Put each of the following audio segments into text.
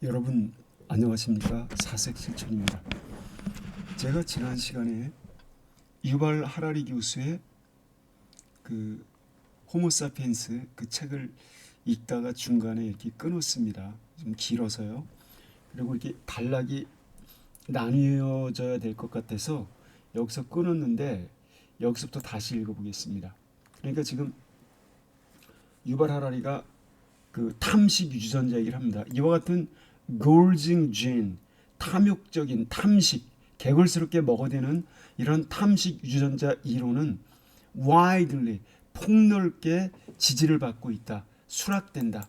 여러분 안녕하십니까? 사색실천입니다. 제가 지난 시간에 유발 하라리 교수의 그 호모사피엔스 그 책을 읽다가 중간에 이렇게 끊었습니다. 좀 길어서요. 그리고 이렇게 단락이 나뉘어져야 될 것 같아서 여기서 끊었는데 여기서부터 다시 읽어보겠습니다. 그러니까 지금 유발 하라리가 그 탐식 유전자 얘기를 합니다. 이와 같은 gorging gene, 탐욕적인 탐식, 개걸스럽게 먹어대는 이런 탐식 유전자 이론은 widely, 폭넓게 지지를 받고 있다. 수락된다.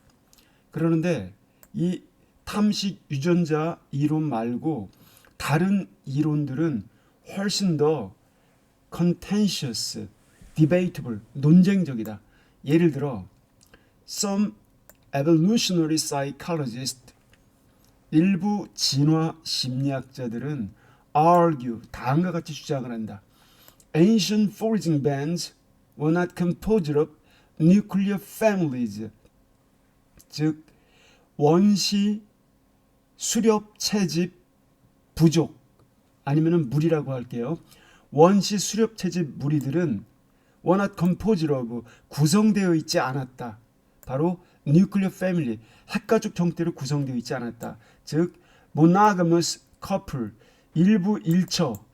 그러는데 이 탐식 유전자 이론 말고 다른 이론들은 훨씬 더 contentious, debatable, 논쟁적이다. 예를 들어 some evolutionary psychologists, 일부 진화 심리학자들은 argue, 다음과 같이 주장을 한다. Ancient foraging bands were not composed of nuclear families. 즉 원시 수렵 채집 부족 아니면은 무리라고 할게요. 원시 수렵 채집 무리들은 were not composed of, 구성되어 있지 않았다. 바로 nuclear family, 핵가족 형태로 구성되어 있지 않았다. 즉 monogamous couple, 일부 일처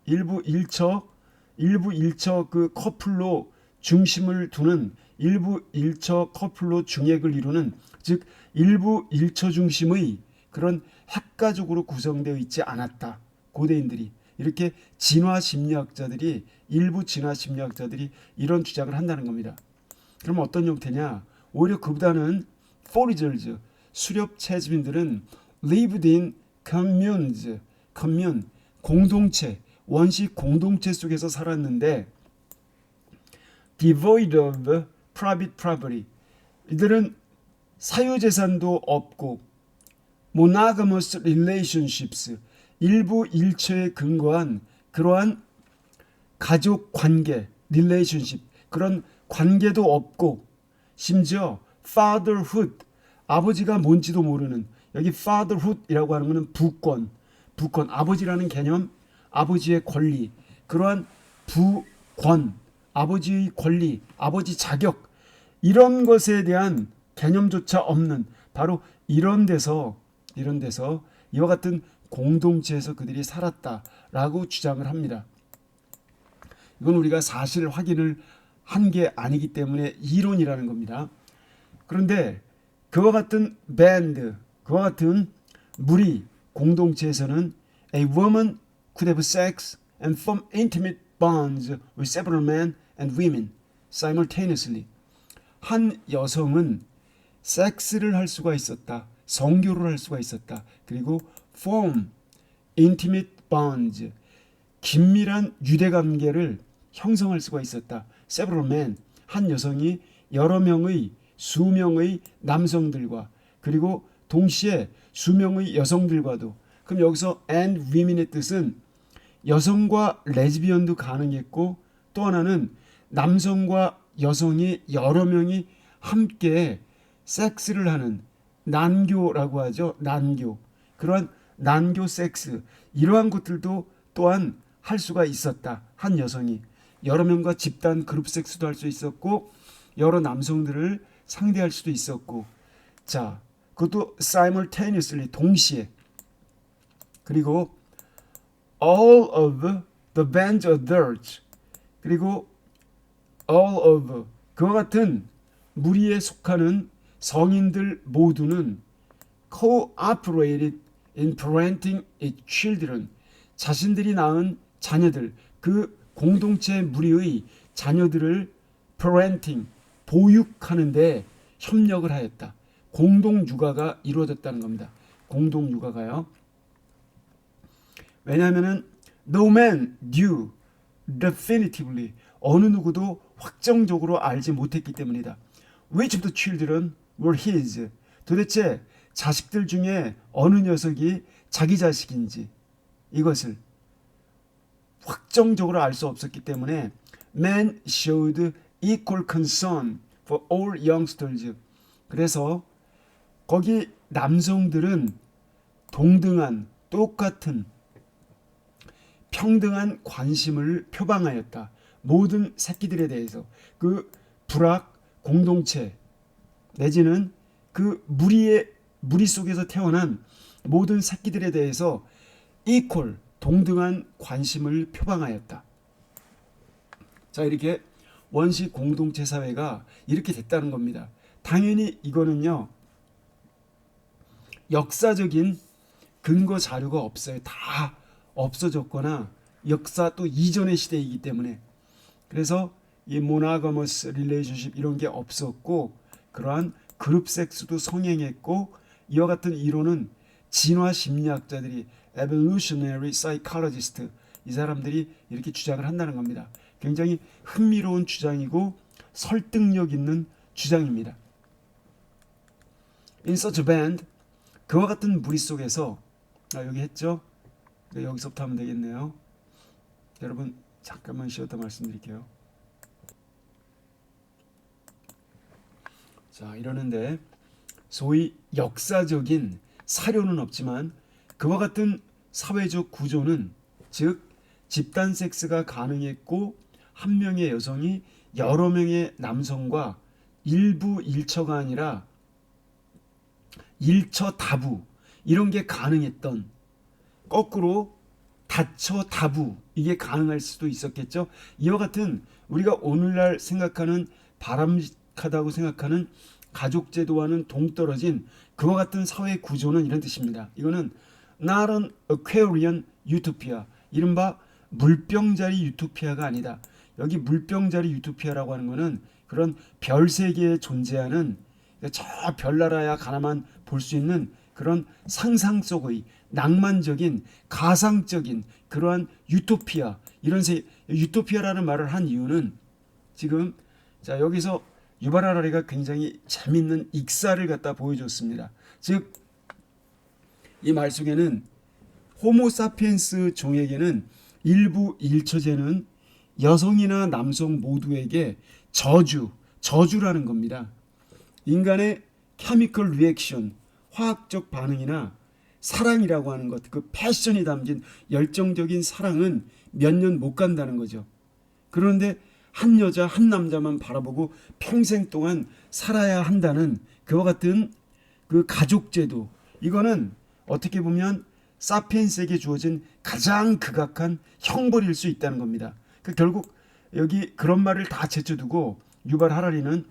그 커플로 중심을 두는 일부 일처 커플로 중액을 이루는, 즉 일부 일처 중심의 그런 핵가족으로 구성되어 있지 않았다. 고대인들이 이렇게 일부 진화 심리학자들이 이런 주장을 한다는 겁니다. 그럼 어떤 형태냐? 오히려 그보다는 foragers, 수렵 채집인들은 lived in communes, commune, 공동체, 원시 공동체 속에서 살았는데 devoid of private property, 이들은 사유재산도 없고 monogamous relationships, 일부 일처에 근거한 그러한 가족 관계, relationship, 그런 관계도 없고 심지어 fatherhood, 아버지가 뭔지도 모르는, 여기 fatherhood이라고 하는 것은 부권, 아버지라는 개념, 아버지의 권리, 그러한 부권, 아버지의 권리, 아버지 자격, 이런 것에 대한 개념조차 없는 바로 이런 데서 이와 같은 공동체에서 그들이 살았다라고 주장을 합니다. 이건 우리가 사실 확인을 한 게 아니기 때문에 이론이라는 겁니다. 그런데 그와 같은 밴드, 그와 같은 무리, 공동체에서는 a woman could have sex and form intimate bonds with several men and women simultaneously. 한 여성은 섹스를 할 수가 있었다. 성교를 할 수가 있었다. 그리고 form intimate bonds, 긴밀한 유대관계를 형성할 수가 있었다. several men, 한 여성이 여러 명의, 수명의 남성들과 그리고 동시에 수명의 여성들과도. 그럼 여기서 and women의 뜻은 여성과 레즈비언도 가능했고 또 하나는 남성과 여성이 여러 명이 함께 섹스를 하는 난교라고 하죠. 난교. 그러한 난교 섹스, 이러한 것들도 또한 할 수가 있었다. 한 여성이 여러 명과 집단 그룹 섹스도 할 수 있었고 여러 남성들을 상대할 수도 있었고, 자 그것도 simultaneously, 동시에. 그리고 all of the band adults, 그리고 all of, 그와 같은 무리에 속하는 성인들 모두는 cooperated in parenting its children, 자신들이 낳은 자녀들, 그 공동체 무리의 자녀들을 parenting, 보육하는데 협력을 하였다. 공동 육아가 이루어졌다는 겁니다. 공동 육아가요. 왜냐하면은 no man knew definitively, 어느 누구도 확정적으로 알지 못했기 때문이다. Which of the children were his, 도대체 자식들 중에 어느 녀석이 자기 자식인지 이것을 확정적으로 알 수 없었기 때문에 man showed equal concern for all youngsters. 그래서 거기 남성들은 동등한 똑같은 평등한 관심을 표방하였다. 모든 새끼들에 대해서 그 불악 공동체 내지는 그 무리 속에서 태어난 모든 새끼들에 대해서 이퀄 동등한 관심을 표방하였다. 자, 이렇게 원시 공동체 사회가 이렇게 됐다는 겁니다. 당연히 이거는요, 역사적인 근거 자료가 없어요. 다 없어졌거나 역사 또 이전의 시대이기 때문에. 그래서 이 모나가머스 릴레이션십 이런 게 없었고, 그러한 그룹 섹스도 성행했고, 이와 같은 이론은 진화 심리학자들이 evolutionary psychologist 이 사람들이 이렇게 주장을 한다는 겁니다. 굉장히 흥미로운 주장이고 설득력 있는 주장입니다. In such a band, 그와 같은 무리 속에서 여기 했죠? 여기서부터 하면 되겠네요. 여러분 잠깐만 쉬었다 말씀드릴게요. 자, 이러는데 소위 역사적인 사료는 없지만 그와 같은 사회적 구조는, 즉 집단 섹스가 가능했고 한 명의 여성이 여러 명의 남성과 일부 일처가 아니라 일처 다부 이런 게 가능했던, 거꾸로 다처 다부 이게 가능할 수도 있었겠죠. 이와 같은 우리가 오늘날 생각하는 바람직하다고 생각하는 가족제도와는 동떨어진 그와 같은 사회 구조는 이런 뜻입니다. 이거는 not an Aquarian utopia, 이른바 물병자리 유토피아가 아니다. 여기 물병자리 유토피아라고 하는 것은 그런 별 세계에 존재하는, 저 별나라야 가나만 볼 수 있는 그런 상상 속의 낭만적인 가상적인 그러한 유토피아, 이런 유토피아라는 말을 한 이유는 지금 자 여기서 유발 하라리가 굉장히 재밌는 익사를 갖다 보여줬습니다. 즉 이 말 속에는 호모사피엔스 종에게는 일부 일처제는 여성이나 남성 모두에게 저주라는 겁니다. 인간의 케미컬 리액션, 화학적 반응이나 사랑이라고 하는 것, 그 패션이 담긴 열정적인 사랑은 몇 년 못 간다는 거죠. 그런데 한 여자 한 남자만 바라보고 평생 동안 살아야 한다는 그와 같은 그 가족제도, 이거는 어떻게 보면 사피엔스에게 주어진 가장 극악한 형벌일 수 있다는 겁니다. 그 결국 여기 그런 말을 다 제쳐두고 유발 하라리는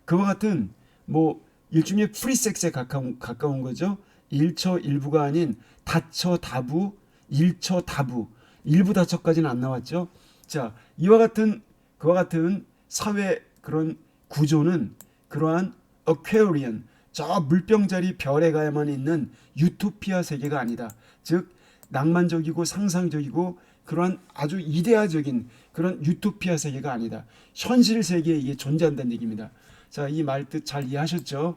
그와 같은 뭐 일종의 프리섹스에 가까운 거죠. 일처 일부가 아닌 다처 다부, 일처 다부, 일부 다처까지는 안 나왔죠. 자, 이와 같은 그와 같은 사회 그런 구조는 그러한 어퀘리언, 저 물병자리 별에 가야만 있는 유토피아 세계가 아니다. 즉 낭만적이고 상상적이고 그러한 아주 이데아적인 그런 유토피아 세계가 아니다. 현실 세계에 이게 존재한다는 얘기입니다. 자, 이 말 뜻 잘 이해하셨죠?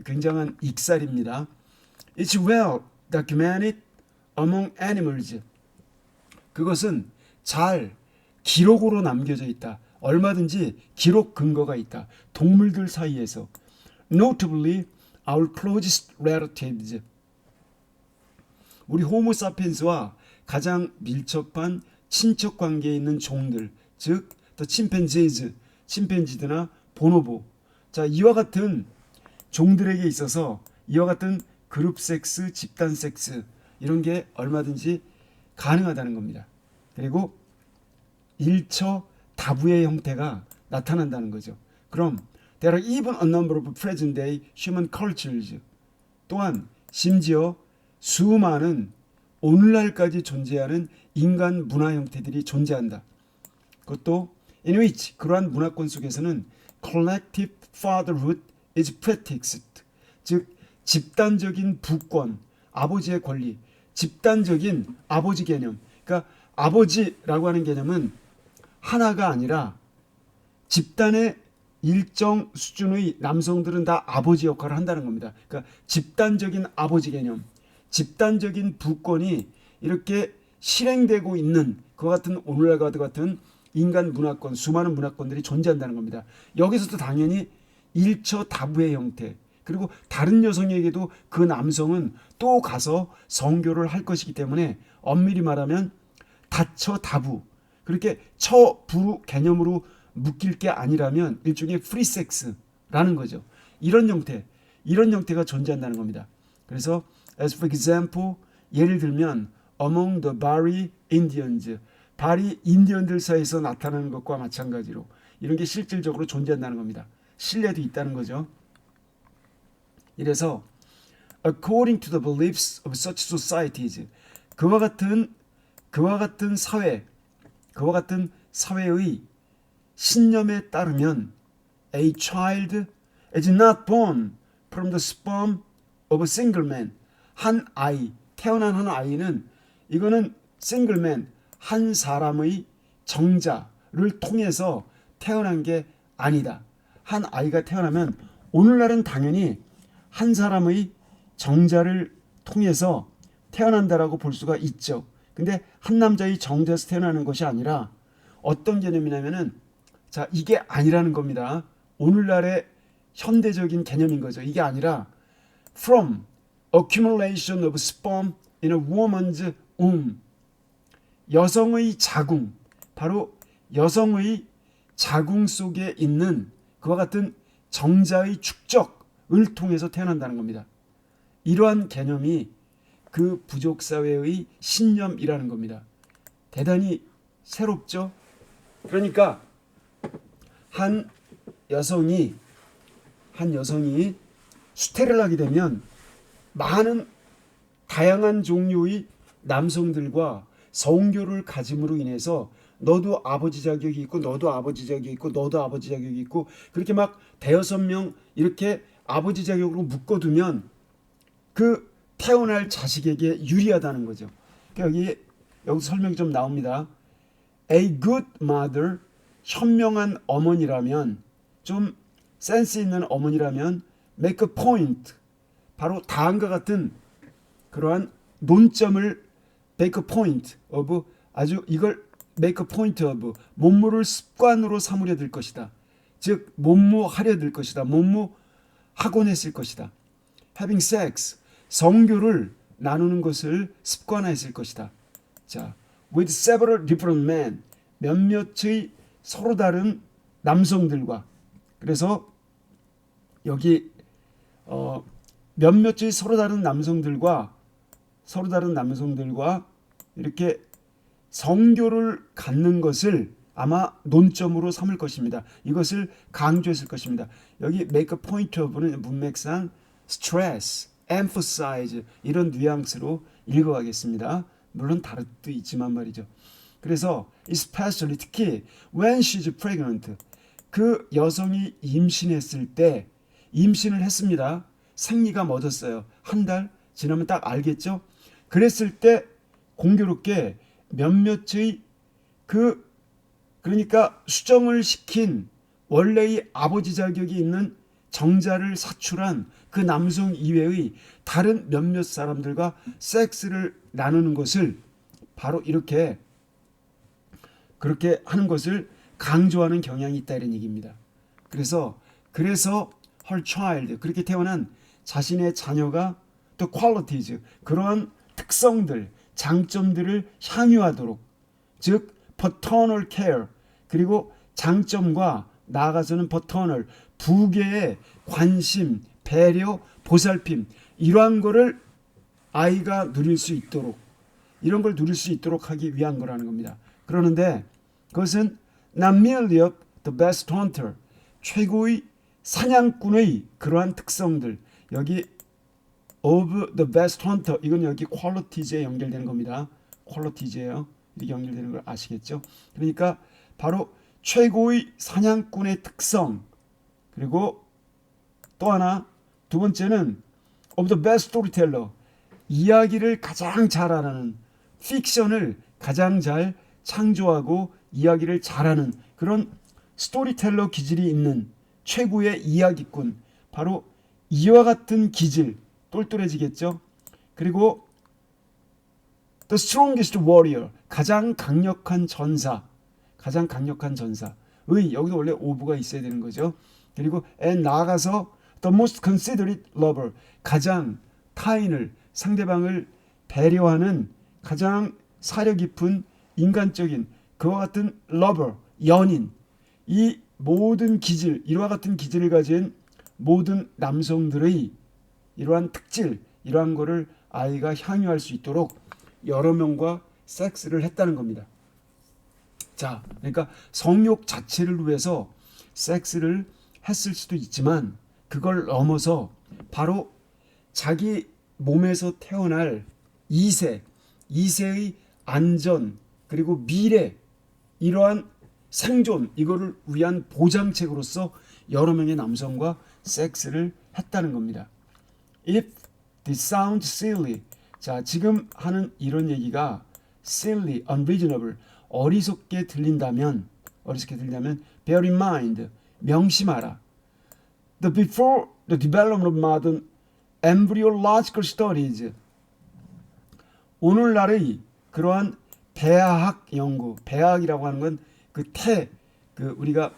굉장한 익살입니다. It's well documented among animals. 그것은 잘 기록으로 남겨져 있다. 얼마든지 기록 근거가 있다. 동물들 사이에서. Notably, our closest relatives. 우리 호모사피엔스와 가장 밀접한 친척 관계에 있는 종들, 즉 the chimpanzees, 침팬지드나 보노보. 자, 이와 같은 종들에게 있어서 이와 같은 그룹 섹스, 집단 섹스 이런 게 얼마든지 가능하다는 겁니다. 그리고 일처 다부의 형태가 나타난다는 거죠. 그럼 there are even a number of present day human cultures. 또한 심지어 수많은 오늘날까지 존재하는 인간 문화 형태들이 존재한다. 그것도 in which 그러한 문화권 속에서는 collective fatherhood is practiced. 즉 집단적인 부권, 아버지의 권리, 집단적인 아버지 개념. 그러니까 아버지라고 하는 개념은 하나가 아니라 집단의 일정 수준의 남성들은 다 아버지 역할을 한다는 겁니다. 그러니까 집단적인 아버지 개념, 집단적인 부권이 이렇게 실행되고 있는 그 같은 오늘날과 같은 인간 문화권, 수많은 문화권들이 존재한다는 겁니다. 여기서도 당연히 일처 다부의 형태, 그리고 다른 여성에게도 그 남성은 또 가서 성교를 할 것이기 때문에 엄밀히 말하면 다처다부, 그렇게 처부 개념으로 묶일 게 아니라면 일종의 프리섹스라는 거죠. 이런 형태가 존재한다는 겁니다. 그래서 as for example, 예를 들면 among the Bari Indians, 바리 인디언들 사이에서 나타나는 것과 마찬가지로 이런 게 실질적으로 존재한다는 겁니다. 신뢰도 있다는 거죠. 이래서 according to the beliefs of such societies, 그와 같은 사회의 신념에 따르면 a child is not born from the sperm of a single man. 태어난 한 아이는 이거는 single man, 한 사람의 정자를 통해서 태어난 게 아니다. 한 아이가 태어나면 오늘날은 당연히 한 사람의 정자를 통해서 태어난다라고 볼 수가 있죠. 근데 한 남자의 정자에서 태어나는 것이 아니라 어떤 개념이냐면은 자, 이게 아니라는 겁니다. 오늘날의 현대적인 개념인 거죠. 이게 아니라 from accumulation of sperm in a woman's womb. 여성의 자궁, 바로 여성의 자궁 속에 있는 그와 같은 정자의 축적을 통해서 태어난다는 겁니다. 이러한 개념이 그 부족사회의 신념이라는 겁니다. 대단히 새롭죠? 그러니까 한 여성이 수태를 하게 되면 많은 다양한 종류의 남성들과 성교를 가짐으로 인해서 너도 아버지 자격이 있고 너도 아버지 자격이 있고 너도 아버지 자격이 있고 그렇게 막 대여섯 명 이렇게 아버지 자격으로 묶어두면 그 태어날 자식에게 유리하다는 거죠. 여기 설명이 좀 나옵니다. A good mother, 현명한 어머니라면, 좀 센스 있는 어머니라면 make a point, 바로 다음과 같은 그러한 논점을 make a point of, 아주 이걸 make a point of, 몸무를 습관으로 삼으려 들 것이다. 즉 몸무하려 들 것이다. 몸무하곤 했을 것이다. having sex, 성교를 나누는 것을 습관화했을 것이다. 자, with several different men, 몇몇의 서로 다른 남성들과, 그래서 여기 몇몇의 서로 다른 남성들과 이렇게 성교를 갖는 것을 아마 논점으로 삼을 것입니다. 이것을 강조했을 것입니다. 여기 make a point of는 문맥상 stress, emphasize 이런 뉘앙스로 읽어가겠습니다. 물론 다를 수도 있지만 말이죠. 그래서 especially 특히 when she's pregnant, 그 여성이 임신했을 때, 임신을 했습니다. 생리가 멎었어요. 한 달 지나면 딱 알겠죠. 그랬을 때 공교롭게 몇몇의 그러니까 수정을 시킨 원래의 아버지 자격이 있는 정자를 사출한 그 남성 이외의 다른 몇몇 사람들과 섹스를 나누는 것을 바로 그렇게 하는 것을 강조하는 경향이 있다 이런 얘기입니다. 그래서 her child, 그렇게 태어난 자신의 자녀가 또 qualities, 그러한 특성들, 장점들을 향유하도록, 즉 paternal care, 그리고 장점과 나아가서는 paternal, 부계의 관심, 배려, 보살핌, 이러한 거를 아이가 누릴 수 있도록, 이런 걸 누릴 수 있도록 하기 위한 거라는 겁니다. 그러는데 그것은 not merely of the best hunter, 최고의 사냥꾼의 그러한 특성들, 여기 of the best hunter, 이건 여기 qualities에 연결되는 겁니다. qualities예요. 이렇게 연결되는 걸 아시겠죠? 그러니까 바로 최고의 사냥꾼의 특성, 그리고 또 하나, 두 번째는 of the best storyteller, 이야기를 가장 잘 알아는, 픽션을 가장 잘 창조하고 이야기를 잘하는 그런 스토리텔러 기질이 있는 최고의 이야기꾼, 바로 이와 같은 기질, 똘똘해지겠죠. 그리고 the strongest warrior, 가장 강력한 전사의, 여기도 원래 오브가 있어야 되는 거죠. 그리고 나아가서 the most considerate lover, 가장 타인을, 상대방을 배려하는 가장 사려 깊은 인간적인 그와 같은 lover, 연인, 이 모든 기질, 이와 같은 기질을 가진 모든 남성들의 이러한 특질, 이러한 거를 아이가 향유할 수 있도록 여러 명과 섹스를 했다는 겁니다. 자, 그러니까 성욕 자체를 위해서 섹스를 했을 수도 있지만 그걸 넘어서 바로 자기 몸에서 태어날 2세의 안전 그리고 미래 이러한 생존 이거를 위한 보장책으로서 여러 명의 남성과 섹스를 했다는 겁니다. If this sounds silly, 자 지금 하는 이런 얘기가 silly, unreasonable, 어리석게 들린다면 bear in mind, 명심하라. Before the development of modern embryological studies, 오늘날의 그러한 배아학 연구, 배아학이라고 하는 건 우리가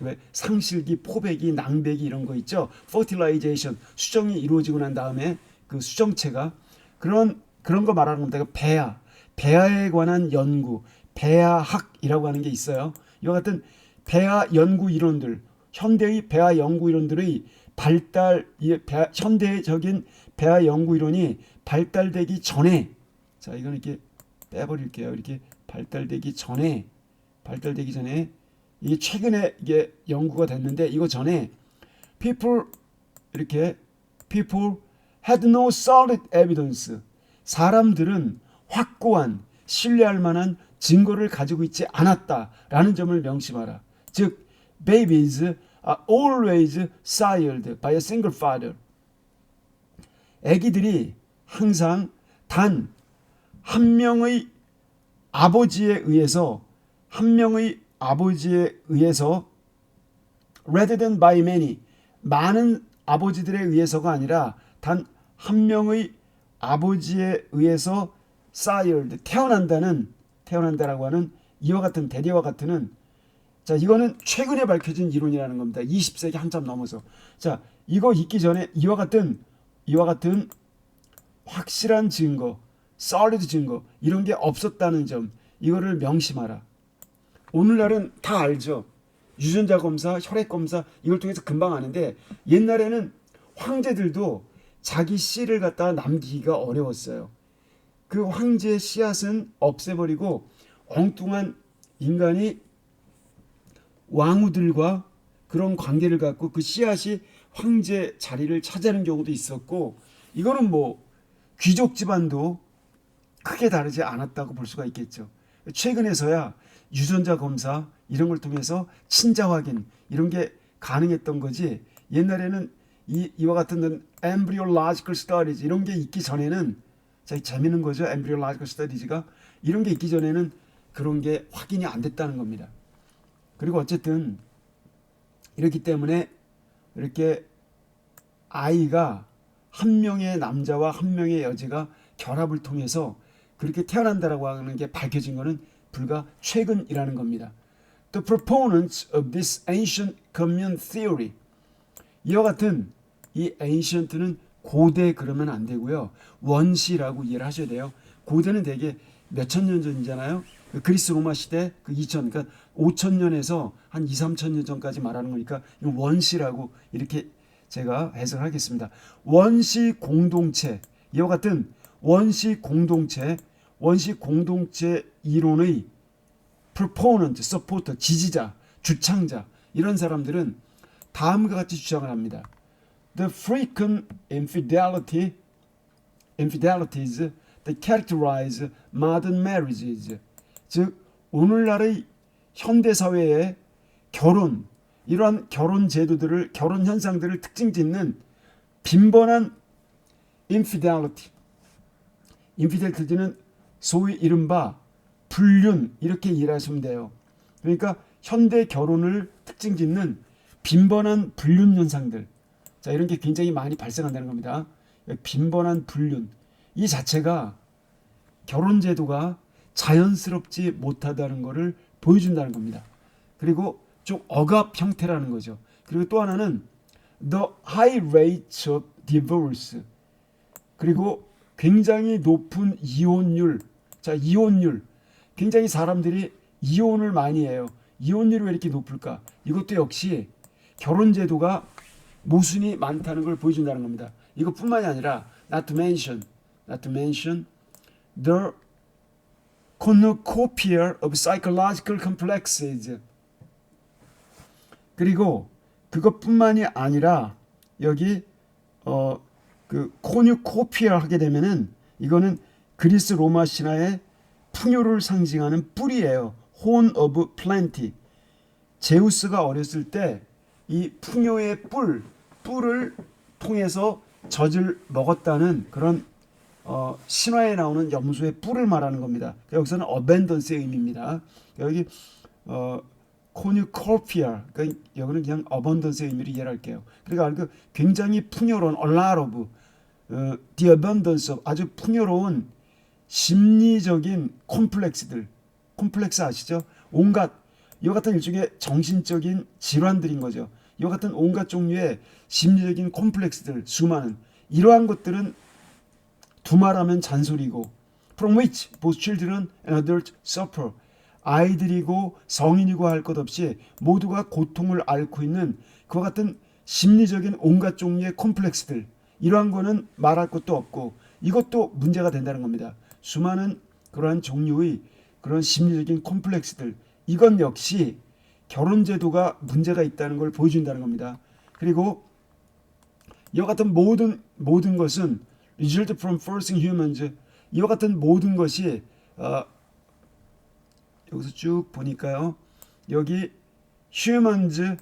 왜 상실기, 포배기, 낭배기 이런 거 있죠. fertilization, 수정이 이루어지고 난 다음에 그 수정체가 그런 거 말하는 겁니다. 배아에 관한 연구, 배아학이라고 하는 게 있어요. 이와 같은 배아 연구 이론들, 현대의 배아 연구 이론들의 발달, 현대적인 배아 연구 이론이 발달되기 전에, 자 이건 이렇게 빼버릴게요. 이렇게 발달되기 전에 이게 최근에 이게 연구가 됐는데 이거 전에 people had no solid evidence. 사람들은 확고한 신뢰할 만한 증거를 가지고 있지 않았다라는 점을 명심하라. 즉 babies are always sired by a single father. 아기들이 항상 단 한 명의 아버지에 의해서 rather than by many, 많은 아버지들에 의해서가 아니라 단 한 명의 아버지에 의해서 sired, 태어난다라고 하는 이와 같은 대리와 같은, 자 이거는 최근에 밝혀진 이론이라는 겁니다. 20세기 한참 넘어서. 자 이거 있기 전에 이와 같은 확실한 증거, solid 증거 이런 게 없었다는 점, 이거를 명심하라. 오늘날은 다 알죠. 유전자 검사, 혈액 검사 이걸 통해서 금방 아는데 옛날에는 황제들도 자기 씨를 갖다가 남기기가 어려웠어요. 그 황제의 씨앗은 없애버리고 엉뚱한 인간이 왕후들과 그런 관계를 갖고 그 씨앗이 황제 자리를 차지하는 경우도 있었고, 이거는 뭐 귀족 집안도 크게 다르지 않았다고 볼 수가 있겠죠. 최근에서야 유전자 검사 이런 걸 통해서 친자 확인 이런 게 가능했던 거지, 옛날에는 이와 같은 embryological studies 이런 게 있기 전에는, 재밌는 거죠. embryological studies가 이런 게 있기 전에는 그런 게 확인이 안 됐다는 겁니다. 그리고 어쨌든 이렇기 때문에 이렇게 아이가 한 명의 남자와 한 명의 여자가 결합을 통해서 그렇게 태어난다라고 하는 게 밝혀진 것은 불과 최근이라는 겁니다. The proponents of this ancient commune theory, 이와 같은 이 ancient는 고대 그러면 안 되고요. 원시라고 이해를 하셔야 돼요. 고대는 대개 몇천 년 전이잖아요. 그리스 로마 시대 2000, 그러니까 5,000년에서 한 2, 3천 년 전까지 말하는 거니까 이건 원시라고 이렇게 제가 해석하겠습니다. 원시 공동체, 이와 같은 원시 공동체 이론의 proponent, supporter, 지지자, 주창자 이런 사람들은 다음과 같이 주장을 합니다. The frequent infidelities that characterize modern marriages, 즉 오늘날의 현대 사회의 이러한 결혼 제도들을, 결혼 현상들을 특징짓는 빈번한 infidelity는 소위 이른바 불륜 이렇게 이해하시면 돼요. 그러니까 현대 결혼을 특징짓는 빈번한 불륜 현상들, 자 이런 게 굉장히 많이 발생한다는 겁니다. 빈번한 불륜, 이 자체가 결혼 제도가 자연스럽지 못하다는 것을 보여준다는 겁니다. 그리고 좀 억압 형태라는 거죠. 그리고 또 하나는 the high rate of divorce. 그리고 굉장히 높은 이혼율. 자, 이혼율. 굉장히 사람들이 이혼을 많이 해요. 이혼율이 왜 이렇게 높을까? 이것도 역시 결혼 제도가 모순이 많다는 걸 보여준다는 겁니다. 이것뿐만이 아니라 not to mention the cornucopia of psychological complexes. 그리고 그것뿐만이 아니라 여기 그 코뉴코피아 하게 되면은 이거는 그리스 로마 신화의 풍요를 상징하는 뿔이에요. Horn of Plenty. 제우스가 어렸을 때 이 풍요의 뿔을 통해서 젖을 먹었다는 그런 신화에 나오는 염소의 뿔을 말하는 겁니다. 여기서는 어벤던스의 의미입니다. 여기 코뉴코피아, 그러니까 여기는 그냥 어벤던스의 의미로 이해를 할게요. 그러니까 굉장히 풍요로운 a lot of the abundance of 아주 풍요로운 심리적인 콤플렉스 아시죠? 온갖 이와 같은 일종의 정신적인 질환들인 거죠. 이와 같은 온갖 종류의 심리적인 콤플렉스들 수많은 이러한 것들은 두말하면 잔소리고 from which both children and adults suffer. 아이들이고 성인이고 할 것 없이 모두가 고통을 앓고 있는 그와 같은 심리적인 온갖 종류의 콤플렉스들 이러한 거는 말할 것도 없고 이것도 문제가 된다는 겁니다. 수많은 그러한 종류의 그런 심리적인 콤플렉스들 이건 역시 결혼제도가 문제가 있다는 걸 보여준다는 겁니다. 그리고 이와 같은 모든 것은 result from forcing humans 이와 같은 모든 것이 여기서 쭉 보니까요. 여기 humans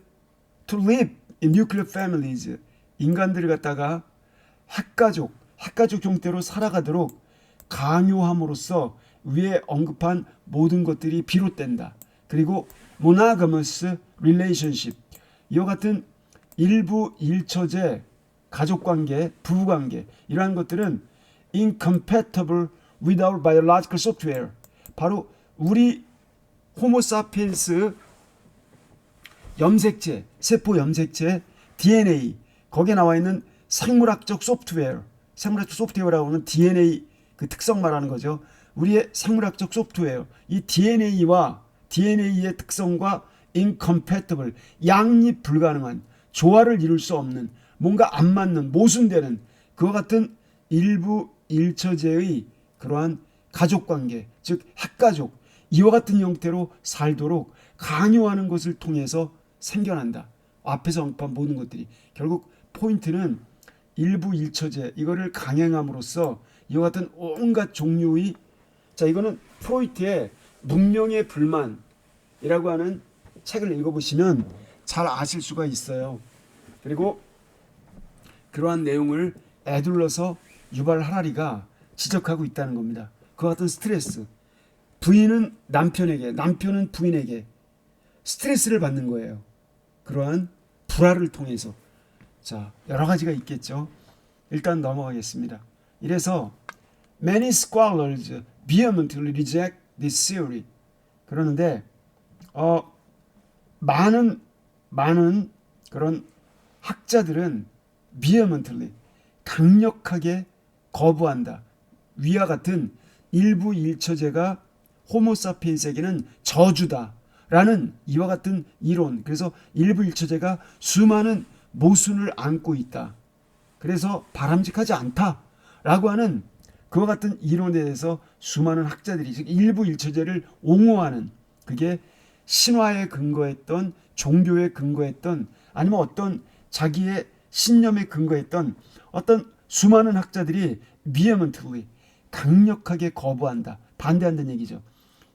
to live in nuclear families 인간들을 갖다가 핵가족 형태로 살아가도록 강요함으로써 위에 언급한 모든 것들이 비롯된다. 그리고 monogamous relationship 이와 같은 일부 일처제 가족관계, 부부관계 이러한 것들은 incompatible with our biological software 바로 우리 호모사피엔스 염색체, 세포 염색체 DNA 거기에 나와 있는 생물학적 소프트웨어라고 하는 DNA 그 특성 말하는 거죠. 우리의 생물학적 소프트웨어 이 DNA의 특성과 incompatible 양립 불가능한 조화를 이룰 수 없는 뭔가 안 맞는 모순되는 그와 같은 일부 일처제의 그러한 가족관계 즉 핵가족 이와 같은 형태로 살도록 강요하는 것을 통해서 생겨난다. 앞에서 언급한 모든 것들이 결국 포인트는 일부 일처제 이거를 강행함으로써 이와 같은 온갖 종류의 자 이거는 프로이트의 문명의 불만이라고 하는 책을 읽어보시면 잘 아실 수가 있어요. 그리고 그러한 내용을 애둘러서 유발 하라리가 지적하고 있다는 겁니다. 그와 같은 스트레스 부인은 남편에게 남편은 부인에게 스트레스를 받는 거예요. 그러한 불화를 통해서 자 여러 가지가 있겠죠. 일단 넘어가겠습니다. 이래서 many scholars vehemently reject this theory. 그러는데 많은 그런 학자들은 vehemently 강력하게 거부한다. 위와 같은 일부 일처제가 호모사피엔스에게는 저주다라는 이와 같은 이론. 그래서 일부 일처제가 수많은 모순을 안고 있다. 그래서 바람직하지 않다라고 하는 그와 같은 이론에 대해서 수많은 학자들이 즉 일부 일처제를 옹호하는 그게 신화에 근거했던 종교에 근거했던 아니면 어떤 자기의 신념에 근거했던 어떤 수많은 학자들이 vehemently 강력하게 거부한다. 반대한다는 얘기죠.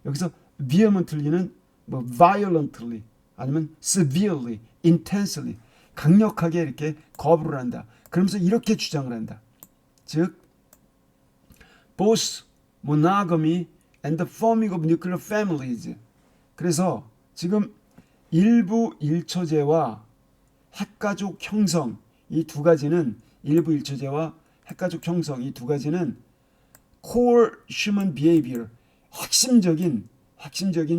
여기서 vehemently는 뭐 violently 아니면 severely, intensely 강력하게 이렇게 거부를 한다. 그러면서 이렇게 주장을 한다. 즉 both monogamy and the forming of nuclear families. 그래서 지금 일부 일처제와 핵가족 형성 이 두 가지는 일부 일처제와 핵가족 형성 이 두 가지는 core human behavior 핵심적인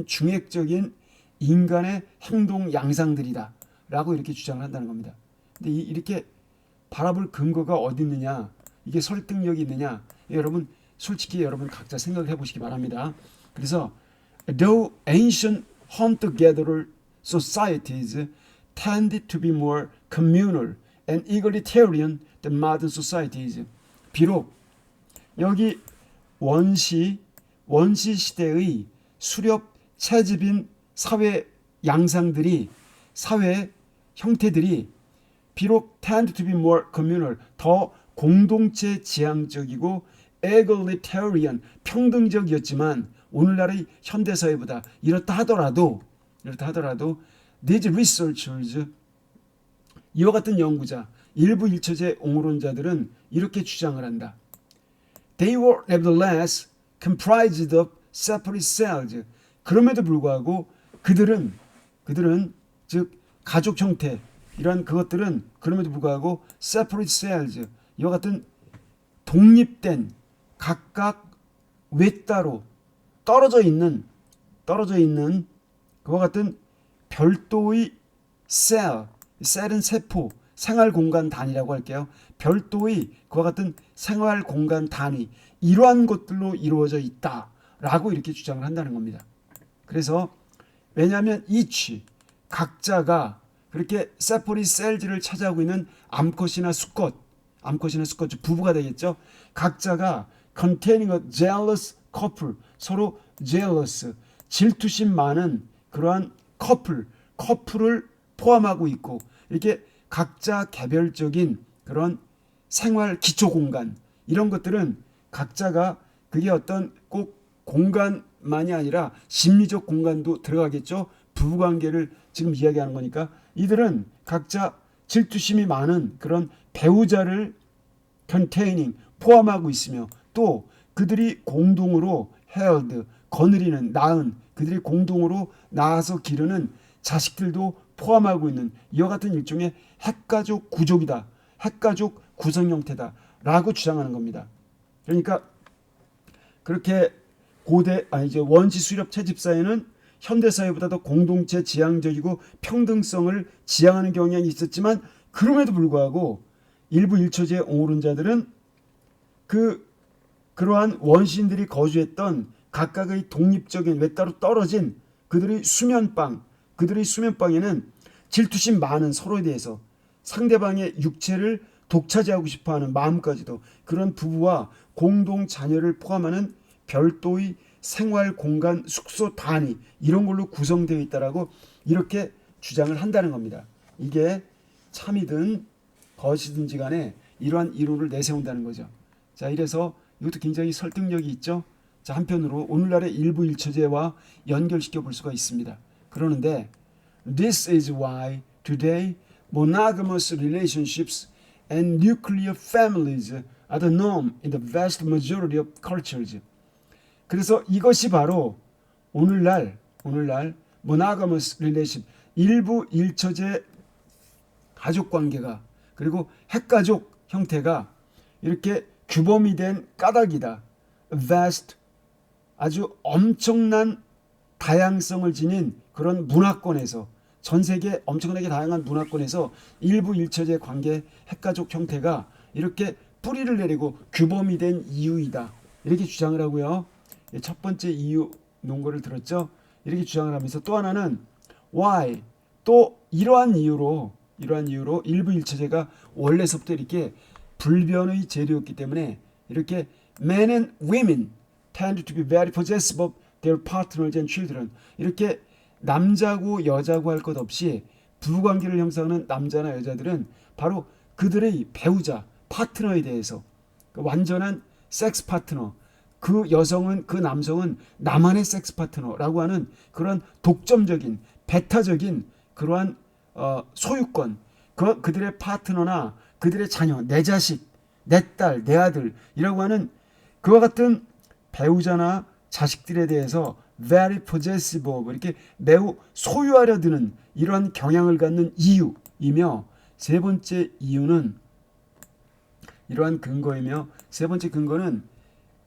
중핵적인 인간의 행동 양상들이다 라고 이렇게 주장을 한다는 겁니다. 근데 이렇게 바라볼 근거가 어디 있느냐, 이게 설득력이 있느냐, 여러분 솔직히 여러분 각자 생각을 해보시기 바랍니다. 그래서 though ancient hunter-gatherer societies tended to be more communal and egalitarian than modern societies. 비록 여기 원시 시대의 수렵 채집인 사회 양상들이, 사회 형태들이 비록 tend to be more communal, 더 공동체 지향적이고 egalitarian, 평등적이었지만 오늘날의 현대사회보다 이렇다 하더라도 these researchers, 이와 같은 연구자, 일부 일처제 옹호론자들은 이렇게 주장을 한다. They were nevertheless comprised of separate cells. 그럼에도 불구하고 그들은 즉 가족 형태, 이러한 그것들은 그럼에도 불구하고 separate cells, 이와 같은 독립된 각각 외따로 떨어져 있는 그와 같은 별도의 셀은 세포, 생활 공간 단위라고 할게요. 별도의 그와 같은 생활 공간 단위, 이러한 것들로 이루어져 있다라고 이렇게 주장을 한다는 겁니다. 그래서 왜냐하면 each, 각자가 그렇게 separate cells를 차지하고 있는 암컷이나 수컷, 부부가 되겠죠. 각자가 containing a jealous couple, 서로 jealous, 질투심 많은 그러한 커플을 포함하고 있고, 이렇게 각자 개별적인 그런 생활 기초 공간, 이런 것들은 각자가 그게 어떤 꼭 공간만이 아니라 심리적 공간도 들어가겠죠. 부부관계를 지금 이야기하는 거니까 이들은 각자 질투심이 많은 그런 배우자를 containing, 포함하고 있으며, 또 그들이 공동으로 held, 거느리는, 낳은, 그들이 공동으로 낳아서 기르는 자식들도 포함하고 있는 이와 같은 일종의 핵가족 구족이다, 핵가족 구성 형태다 라고 주장하는 겁니다. 그러니까 그렇게 이제 원시 수렵 채집 사회는 현대사회보다 더 공동체 지향적이고 평등성을 지향하는 경향이 있었지만, 그럼에도 불구하고 일부 일처제 옹호론자들은 그러한 원시인들이 거주했던 각각의 독립적인 외따로 떨어진 그들의 수면방에는 질투심 많은, 서로에 대해서 상대방의 육체를 독차지하고 싶어하는 마음까지도, 그런 부부와 공동 자녀를 포함하는 별도의 생활 공간, 숙소 단위, 이런 걸로 구성되어 있다라고 이렇게 주장을 한다는 겁니다. 이게 참이든 거짓든지 간에 이러한 이론을 내세운다는 거죠. 자, 이래서 이것도 굉장히 설득력이 있죠. 자, 한편으로 오늘날의 일부 일처제와 연결시켜 볼 수가 있습니다. 그러는데 This is why today monogamous relationships and nuclear families are the norm in the vast majority of cultures. 그래서 이것이 바로 오늘날 monogamous relationship, 일부 일처제 가족관계가, 그리고 핵가족 형태가 이렇게 규범이 된 까닭이다. vast, 아주 엄청난 다양성을 지닌 그런 문화권에서, 전 세계 엄청나게 다양한 문화권에서 일부 일처제 관계, 핵가족 형태가 이렇게 뿌리를 내리고 규범이 된 이유이다, 이렇게 주장을 하고요. 첫 번째 이유 논거를 들었죠. 이렇게 주장을 하면서 또 하나는 why, 또 이러한 이유로 일부 일처제가 원래서부터 이렇게 불변의 재료였기 때문에 이렇게 men and women tend to be very possessive of their partners and children, 이렇게 남자고 여자고 할 것 없이 부부관계를 형성하는 남자나 여자들은 바로 그들의 배우자, 파트너에 대해서, 완전한 섹스 파트너, 그 여성은, 그 남성은 나만의 섹스 파트너라고 하는 그런 독점적인, 배타적인 그러한 소유권, 그들의 파트너나 그들의 자녀, 내 자식, 내 딸, 내 아들이라고 하는 그와 같은 배우자나 자식들에 대해서 very possessive of, 이렇게 매우 소유하려 드는 이러한 경향을 갖는 이유이며, 세 번째 이유는 이러한 근거이며, 세 번째 근거는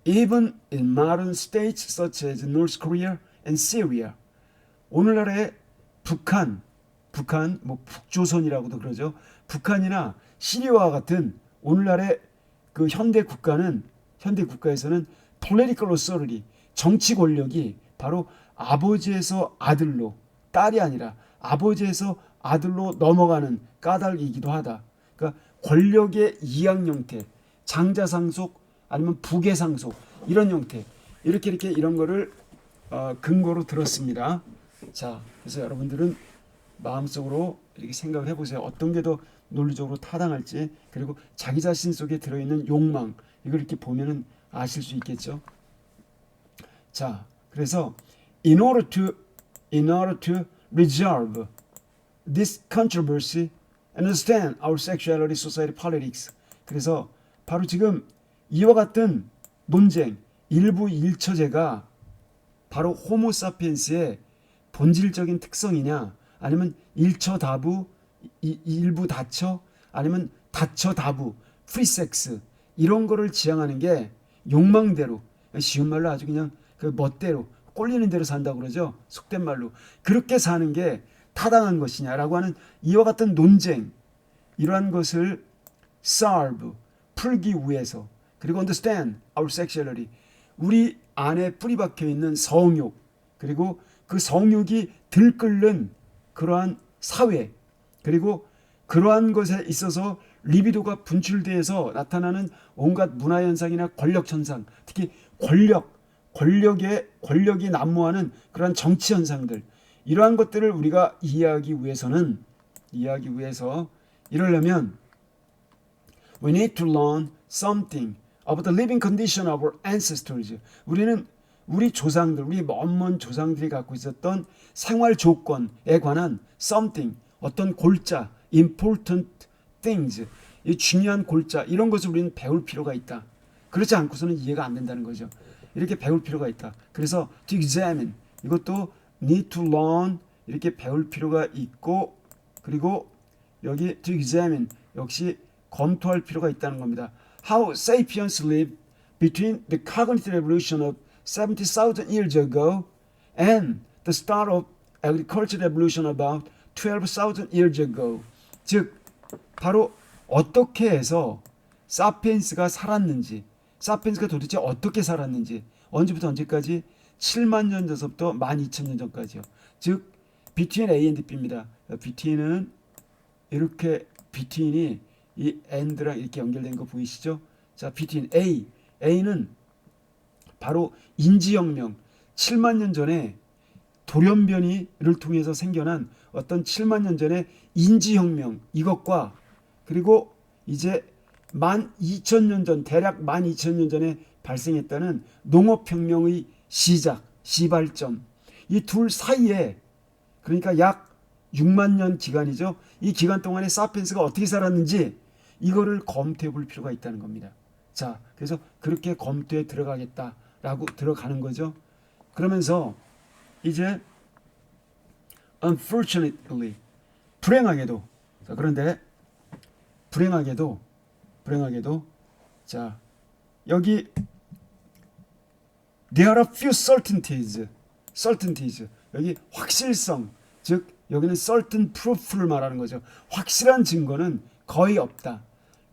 even in modern states such as North Korea and Syria, 오늘날의 북한, 뭐 북조선이라고도 그러죠. 북한이나 시리아와 같은 오늘날의 그 현대 국가에서는 political authority, 정치 권력이 바로 아버지에서 아들로, 딸이 아니라 아버지에서 아들로 넘어가는 까닭이기도 하다. 그러니까 권력의 이양 형태, 장자상속 아니면 부계상속 이런 형태, 이렇게 이런 거를 근거로 들었습니다. 자, 그래서 여러분들은 마음속으로 이렇게 생각을 해보세요. 어떤 게 더 논리적으로 타당할지, 그리고 자기 자신 속에 들어있는 욕망, 이걸 이렇게 보면은 아실 수 있겠죠. 자, 그래서 in order to resolve this controversy and understand our sexuality, society, politics. 그래서 바로 지금 이와 같은 논쟁, 일부 일처제가 바로 호모사피엔스의 본질적인 특성이냐, 아니면 일처다부, 일부 다처, 아니면 다처다부, 프리섹스, 이런 거를 지향하는 게 욕망대로, 쉬운 말로 아주 그냥 그 멋대로 꼴리는 대로 산다고 그러죠. 속된 말로 그렇게 사는 게 타당한 것이냐라고 하는 이와 같은 논쟁, 이러한 것을 solve, 풀기 위해서, 그리고 understand our sexuality, 우리 안에 뿌리 박혀 있는 성욕, 그리고 그 성욕이 들끓는 그러한 사회, 그리고 그러한 것에 있어서 리비도가 분출돼서 나타나는 온갖 문화현상이나 권력현상, 특히 권력이 난무하는 그러한 정치현상들, 이러한 것들을 우리가 이해하기 위해서 이러려면 we need to learn something about the living condition of our ancestors. 우리는 우리 조상들, 우리 먼 조상들이 갖고 있었던 생활 조건에 관한 something, 어떤 골자, important things, 이 중요한 골자, 이런 것을 우리는 배울 필요가 있다. 그렇지 않고서는 이해가 안 된다는 거죠. 이렇게 배울 필요가 있다. 그래서 to examine, 이것도 need to learn, 이렇게 배울 필요가 있고, 그리고 여기 to examine 역시 검토할 필요가 있다는 겁니다. How sapiens lived between the cognitive revolution of 70,000 years ago and the start of agricultural revolution about 12,000 years ago. 즉 바로 어떻게 해서 사피엔스가 살았는지, 사피엔스가 도대체 어떻게 살았는지, 언제부터 언제까지? 7만 년 전서부터 12,000년 전까지요. 즉 between A and B입니다. between은 이렇게, between이 이 and랑 이렇게 연결된 거 보이시죠? 자, between A는 바로 인지혁명, 7만 년 전에 돌연변이를 통해서 생겨난 어떤 7만 년 전의 인지혁명, 이것과 그리고 이제 12,000년 전, 대략 12,000년 전에 발생했다는 농업혁명의 시발점, 이 둘 사이에, 그러니까 약 6만 년 기간이죠. 이 기간 동안에 사피엔스가 어떻게 살았는지 이거를 검토해 볼 필요가 있다는 겁니다. 자, 그래서 그렇게 검토에 들어가겠다라고 들어가는 거죠. 그러면서 이제 unfortunately, 불행하게도, 자, 그런데 불행하게도 자, 여기 there are few certainties, 여기 확실성, 즉 여기는 certain proof를 말하는 거죠. 확실한 증거는 거의 없다.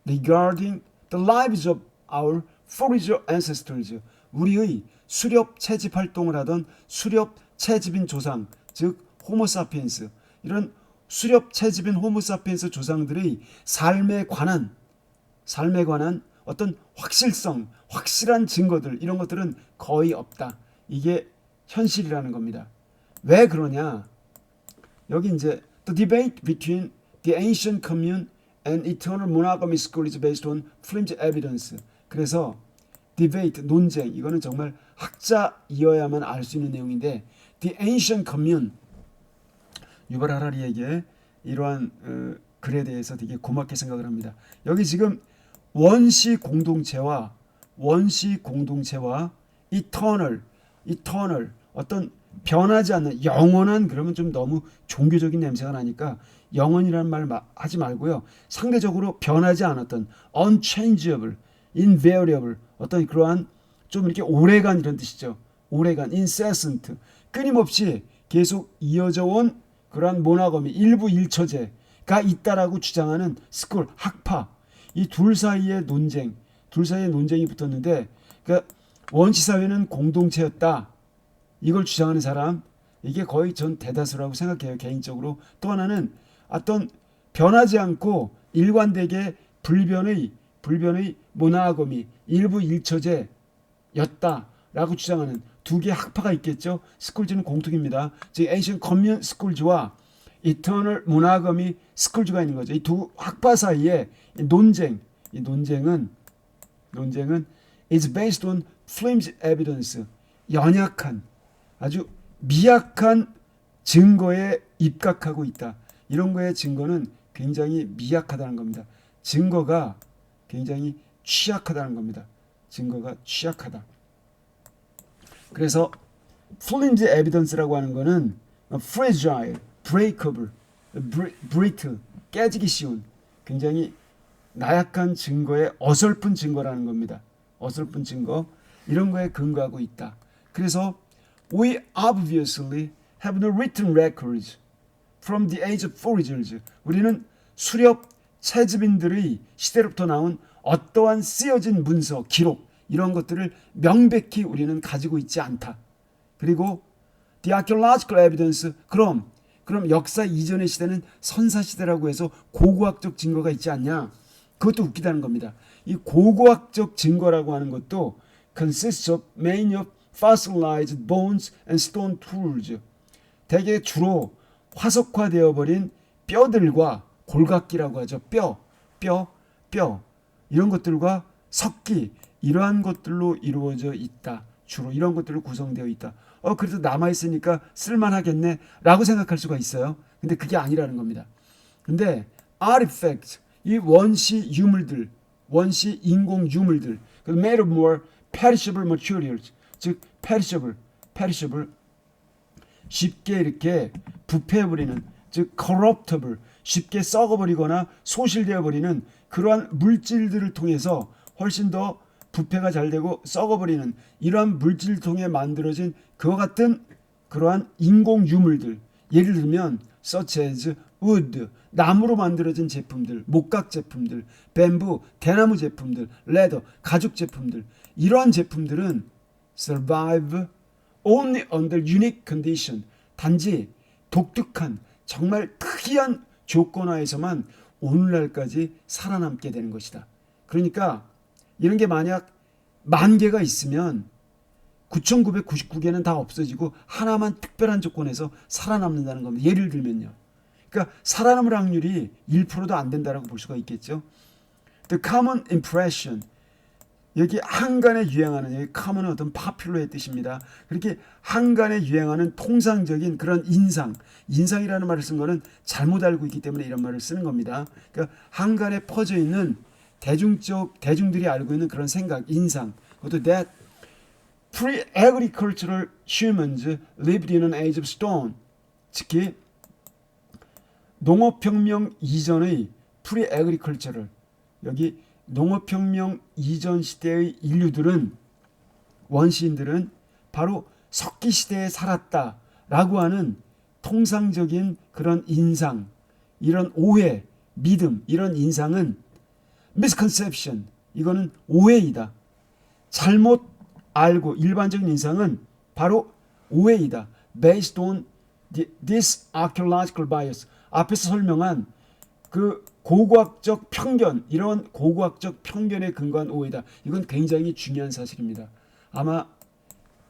regarding the lives of our forager ancestors, 우리의 수렵 채집 활동을 하던 수렵 채집인 조상, 즉 호모사피엔스, 이런 수렵 채집인 호모사피엔스 조상들의 삶에 관한 어떤 확실성, 확실한 증거들, 이런 것들은 거의 없다. 이게 현실이라는 겁니다. 왜 그러냐? 여기 이제 the debate between the ancient commune and eternal monogamy school is based on flimsy evidence. 그래서 debate, 논쟁, 이거는 정말 학자이어야만 알 수 있는 내용인데, the ancient commune, 유발 하라리에게 이러한 글에 대해서 되게 고맙게 생각을 합니다. 여기 지금 원시 공동체와 eternal, 어떤 변하지 않는 영원한, 그러면 좀 너무 종교적인 냄새가 나니까 영원이라는 말 하지 말고요. 상대적으로 변하지 않았던 unchangeable, invariable, 어떤 그러한 좀 이렇게 오래간, 이런 뜻이죠. 오래간, incessant, 끊임없이 계속 이어져 온 그러한 모나거미, 일부 일처제, 있다라고 주장하는 스쿨, 학파. 이 둘 사이의 논쟁이 붙었는데, 그러니까 원시사회는 공동체였다. 이걸 주장하는 사람, 이게 거의 전 대다수라고 생각해요, 개인적으로. 또 하나는 어떤 변하지 않고 일관되게 불변의 모나거미, 일부 일처제였다라고 주장하는 두 개의 학파가 있겠죠. 스쿨즈는 공통입니다. 즉 에이션 커뮤니티 스쿨즈와 이터널 모나거미 스쿨즈가 있는 거죠. 이 두 학파 사이의 이 논쟁은 is based on flimsy evidence, 연약한 아주 미약한 증거에 입각하고 있다. 이런 거의 증거는 굉장히 미약하다는 겁니다. 증거가 굉장히 취약하다는 겁니다. 증거가 취약하다. 그래서 flimsy evidence라고 하는 거는 fragile, breakable, brittle, 깨지기 쉬운 굉장히 나약한 증거의 어설픈 증거라는 겁니다. 어설픈 증거, 이런 거에 근거하고 있다. 그래서 we obviously have no written records from the age of foreigners. 우리는 수렵 채집인들의 시대로부터 나온 어떠한 쓰여진 문서, 기록 이런 것들을 명백히 우리는 가지고 있지 않다. 그리고 the archaeological evidence, 그럼 역사 이전의 시대는 선사시대라고 해서 고고학적 증거가 있지 않냐? 그것도 웃기다는 겁니다. 이 고고학적 증거라고 하는 것도 consists of mainly of fossilized bones and stone tools. 대개 주로 화석화되어 버린 뼈들과 골각기라고 하죠. 뼈 이런 것들과 석기, 이러한 것들로 이루어져 있다. 주로 이런 것들로 구성되어 있다. 그래도 남아있으니까 쓸만하겠네 라고 생각할 수가 있어요. 근데 그게 아니라는 겁니다. 근데 artifacts, 이 원시 유물들, 원시 인공 유물들, made of more perishable materials, 즉 perishable, 쉽게 이렇게 부패해버리는, 즉 corruptible, 쉽게 썩어버리거나 소실되어버리는 그러한 물질들을 통해서 훨씬 더 부패가 잘 되고 썩어버리는 이러한 물질을 통해 만들어진 그와 같은 그러한 인공 유물들, 예를 들면 such as wood, 나무로 만들어진 제품들, 목각 제품들, 뱀부, 대나무 제품들, leather, 가죽 제품들, 이러한 제품들은 survive only under unique condition, 단지 독특한 정말 특이한 조건하에서만 오늘날까지 살아남게 되는 것이다. 그러니까 이런 게 만약 10,000개가 있으면 9,999개는 다 없어지고 하나만 특별한 조건에서 살아남는다는 겁니다. 예를 들면요. 그러니까 살아남을 확률이 1%도 안 된다고 볼 수가 있겠죠. The common impression, 여기 한간에 유행하는, 여기 common은 어떤 popular의 뜻입니다. 그렇게 한간에 유행하는 통상적인 그런 인상이라는 말을 쓴 거는 잘못 알고 있기 때문에 이런 말을 쓰는 겁니다. 그러니까 한간에 퍼져 있는 대중들이 알고 있는 그런 생각, 인상, 그것도 that pre-agricultural humans lived in an age of stone, 특히 농업혁명 이전의 pre-agricultural, 여기 농업혁명 이전 시대의 인류들은, 원시인들은 바로 석기시대에 살았다라고 하는 통상적인 그런 인상, 이런 오해, 믿음, 이런 인상은 misconception, 이거는 오해이다. 잘못 알고, 일반적인 인상은 바로 오해이다. based on this archaeological bias, 앞에서 설명한 그 고고학적 편견, 이런 고고학적 편견에 근거한 오해다. 이건 굉장히 중요한 사실입니다. 아마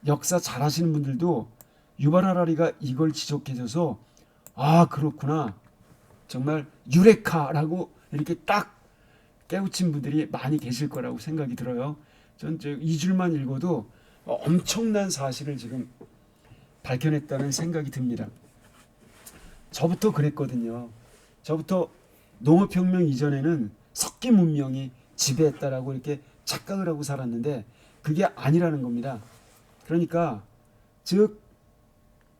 역사 잘 하시는 분들도 유발 하라리가 이걸 지적해줘서 그렇구나, 정말 유레카라고 이렇게 딱 깨우친 분들이 많이 계실 거라고 생각이 들어요. 전 이 줄만 읽어도 엄청난 사실을 지금 밝혀냈다는 생각이 듭니다. 저부터 그랬거든요. 저부터 농업혁명 이전에는 석기 문명이 지배했다라고 이렇게 착각을 하고 살았는데 그게 아니라는 겁니다. 그러니까 즉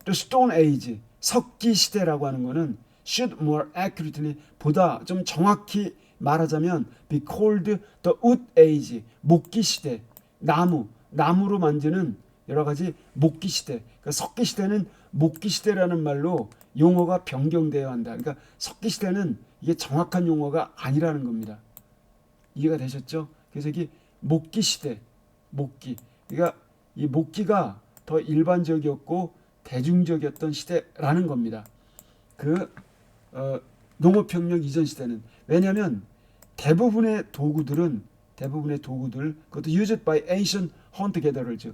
the Stone Age, 석기 시대라고 하는 거는 should more accurately, 보다 좀 정확히 말하자면 be called the Wood Age, 목기 시대, 나무로 만드는 여러 가지 목기 시대. 그러니까 석기 시대는 목기 시대라는 말로 용어가 변경되어야 한다. 그러니까 석기 시대는 이게 정확한 용어가 아니라는 겁니다. 이해가 되셨죠? 그래서 이게 목기 시대, 목기. 그러니까 이 목기가 더 일반적이었고 대중적이었던 시대라는 겁니다. 그 농업혁명 이전 시대는. 왜냐하면 대부분의 도구들 그것도 used by ancient hunter gatherers,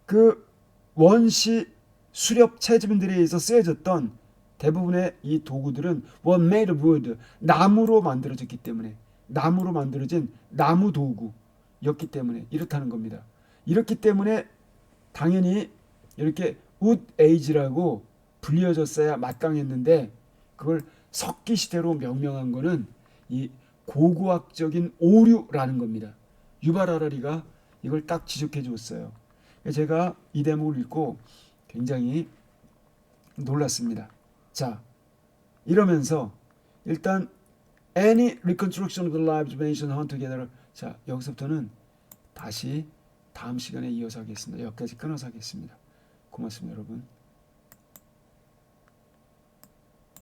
그 원시 수렵 채집인들에 의해서 쓰여졌던 대부분의 이 도구들은 were made of wood, 나무로 만들어졌기 때문에, 나무로 만들어진 나무 도구였기 때문에 이렇다는 겁니다. 이렇기 때문에 당연히 이렇게 wood age라고 불려졌어야 마땅했는데, 그걸 석기 시대로 명명한 거는 이 고고학적인 오류라는 겁니다. 유발 하라리가 이걸 딱 지적해 줬어요. 제가 이 대목을 읽고 굉장히 놀랐습니다. 자, 이러면서 일단 any reconstruction of the lives of ancient hunter gatherer, 자, 여기서부터는 다시 다음 시간에 이어서 하겠습니다. 여기까지 끊어서 하겠습니다. 고맙습니다, 여러분.